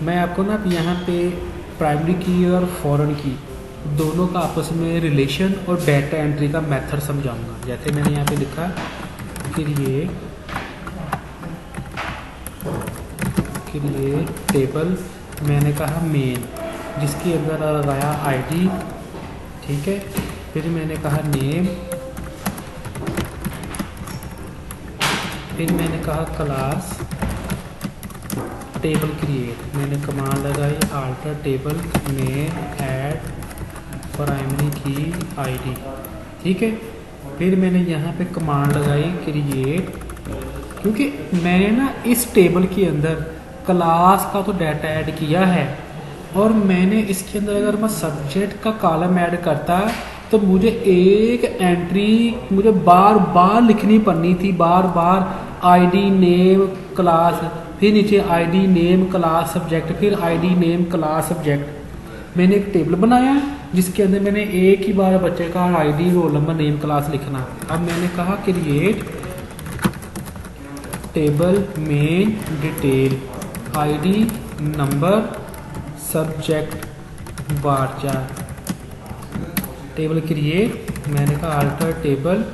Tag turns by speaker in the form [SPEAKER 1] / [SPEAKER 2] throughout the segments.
[SPEAKER 1] मैं आपको ना यहाँ पे प्राइमरी की और फॉरेन की दोनों का आपस में रिलेशन और डाटा एंट्री का मेथड समझाऊंगा। जैसे मैंने यहाँ पे लिखा क्रिएट टेबल, मैंने कहा मेन, जिसके अंदर लगाया आईडी, ठीक है। फिर मैंने कहा नेम, फिर मैंने कहा क्लास टेबल क्रिएट, मैंने कमांड लगाई अल्टर टेबल में ऐड प्राइमरी की आईडी, ठीक है। फिर मैंने यहाँ पे कमांड लगाई क्रिएट, क्योंकि मैंने ना इस टेबल के अंदर क्लास का तो डाटा ऐड किया है और मैंने इसके अंदर अगर मैं सब्जेक्ट का कॉलम ऐड करता तो मुझे एक एंट्री मुझे बार बार लिखनी पड़नी थी, बार बार आईडी नेम क्लास, फिर नीचे आईडी नेम क्लास सब्जेक्ट, फिर आईडी नेम क्लास सब्जेक्ट। मैंने एक टेबल बनाया जिसके अंदर मैंने एक ही बार बच्चे का ID roll number name class लिखना। अब मैंने कहा create table main detail ID number subject varchar, table create, मैंने कहा alter table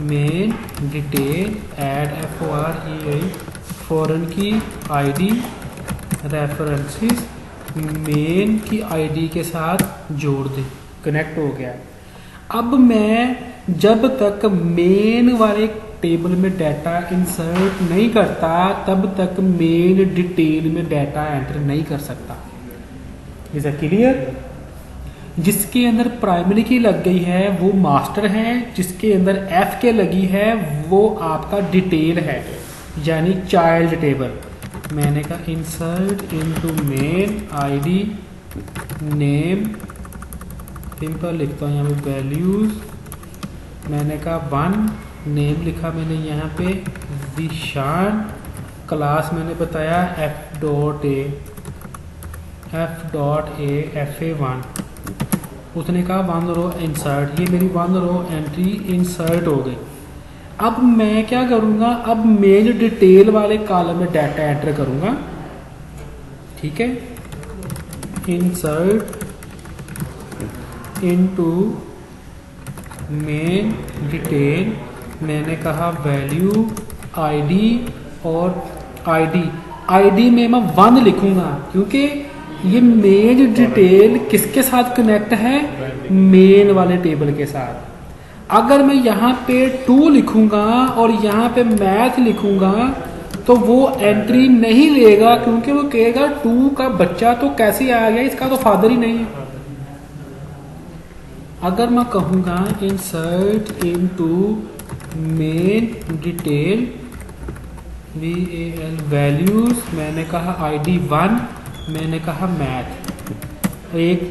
[SPEAKER 1] main detail add FOREI foreign key ID references main key ID के साथ जोड़ दे, कनेक्ट हो गया। अब मैं जब तक मेन वाले टेबल में डाटा इंसर्ट नहीं करता तब तक मेन डिटेल में डाटा एंटर नहीं कर सकता। Is clear? जिसके अंदर प्राइमरी की लग गई है वो मास्टर है, जिसके अंदर एफ के लगी है वो आपका डिटेल है, यानी चाइल्ड टेबल। मैंने कहा insert into main ID name, simple लिखता हूँ यहाँ पे वैल्यूज, मैंने कहा 1, नेम लिखा मैंने यहाँ पे विशान, क्लास मैंने बताया F.A FA1, उसने कहा 1 रो इंसर्ट, ये मेरी 1 रो एंट्री इंसर्ट हो गई। अब मैं क्या करूँगा, अब मेन डिटेल वाले कॉलम में डाटा एंटर करूँगा, ठीक है। इंसर्ट इनटू मेन डिटेल, मैंने कहा वैल्यू आईडी और आईडी में मैं 1 लिखूंगा क्योंकि ये मेन डिटेल किसके साथ कनेक्ट है, मेन वाले टेबल के साथ। अगर मैं यहाँ पे 2 लिखूंगा और यहाँ पे मैथ लिखूंगा तो वो एंट्री नहीं लेगा, क्योंकि वो कहेगा 2 का बच्चा तो कैसे आ गया, इसका तो फादर ही नहीं है। अगर मैं कहूँगा insert into main detail VAL values, मैंने कहा आईडी 1, मैंने कहा मैथ 1,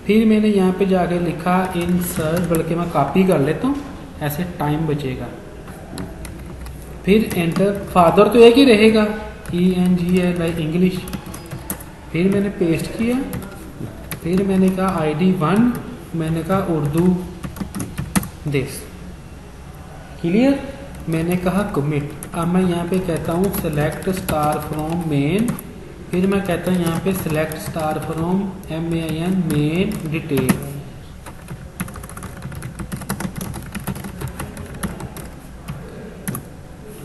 [SPEAKER 1] फिर मैंने यहाँ पे जाके लिखा इंसर्ट, बल्कि मैं कॉपी कर लेता हूँ ऐसे टाइम बचेगा। फिर एंटर, फादर तो एक ही रहेगा ENGL इंग्लिश, फिर मैंने पेस्ट किया, फिर मैंने कहा आईडी 1, मैंने कहा उर्दू दिस, क्लियर। मैंने कहा कमिट। अब मैं यहाँ पे कहता हूँ सेलेक्ट स्टार फ्रॉम मेन, फिर मैं कहता हूँ यहाँ पे select star from MAIN main detail,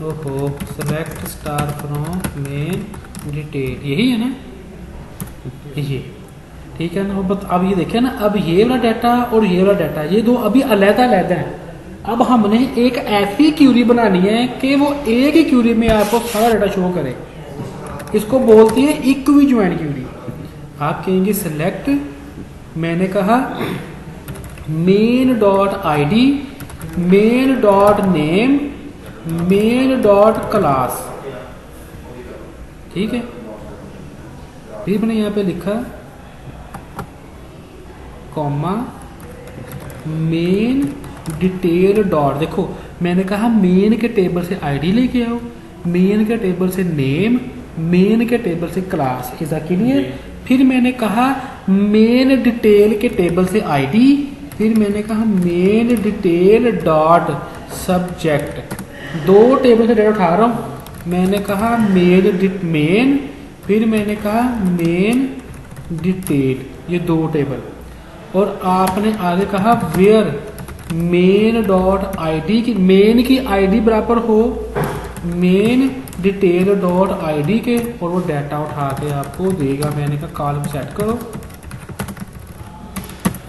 [SPEAKER 1] ओहो select star from main detail, यही है ना, ये ठीक है ना। अब ये देखिए ना, अब ये वाला डाटा और ये वाला डाटा, ये दो अभी अलग-अलग हैं। अब हमने एक ऐसी क्यूरी बनानी है कि वो एक ही क्यूरी में आपको सारा डाटा शो करे, इसको बोलती है इक्वी ज्वाइन क्यूरी। आप कहेंगे सेलेक्ट, मैंने कहा main dot ID, main dot name, main dot class, ठीक है। फिर मैंने यहाँ पे लिखा कॉमा मेन डिटेल डॉट, देखो मैंने कहा मेन के टेबल से आईडी लेके आओ, मेन के टेबल से नेम, मेन के टेबल से क्लास, इज दैट क्लियर। फिर मैंने कहा मेन डिटेल के टेबल से आईडी, फिर मैंने कहा main detail dot subject, 2 table से डेटा उठा रहा हूँ, मैंने कहा मेन फिर मैंने कहा मेन डिटेल, ये 2 टेबल, और आपने आगे कहा वेयर मेन डॉट आईडी की, मेन की आईडी बराबर हो मेन डिटेल डॉट आईडी के, और वो डाटा उठा के आपको देगा। मैंने कहा कॉलम सेट करो,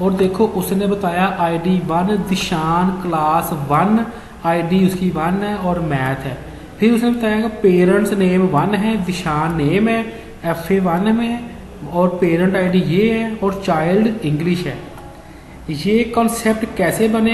[SPEAKER 1] और देखो उसने बताया आईडी 1 दिशान क्लास 1, आईडी उसकी 1 है और मैथ है। फिर उसने बताया कि पेरेंट्स नेम 1 है, दिशान नेम है, FA 1 में, और पेरेंट आईडी ये है, और चाइल्ड इंग्लिश है। ये कॉन्सेप्ट कैसे बने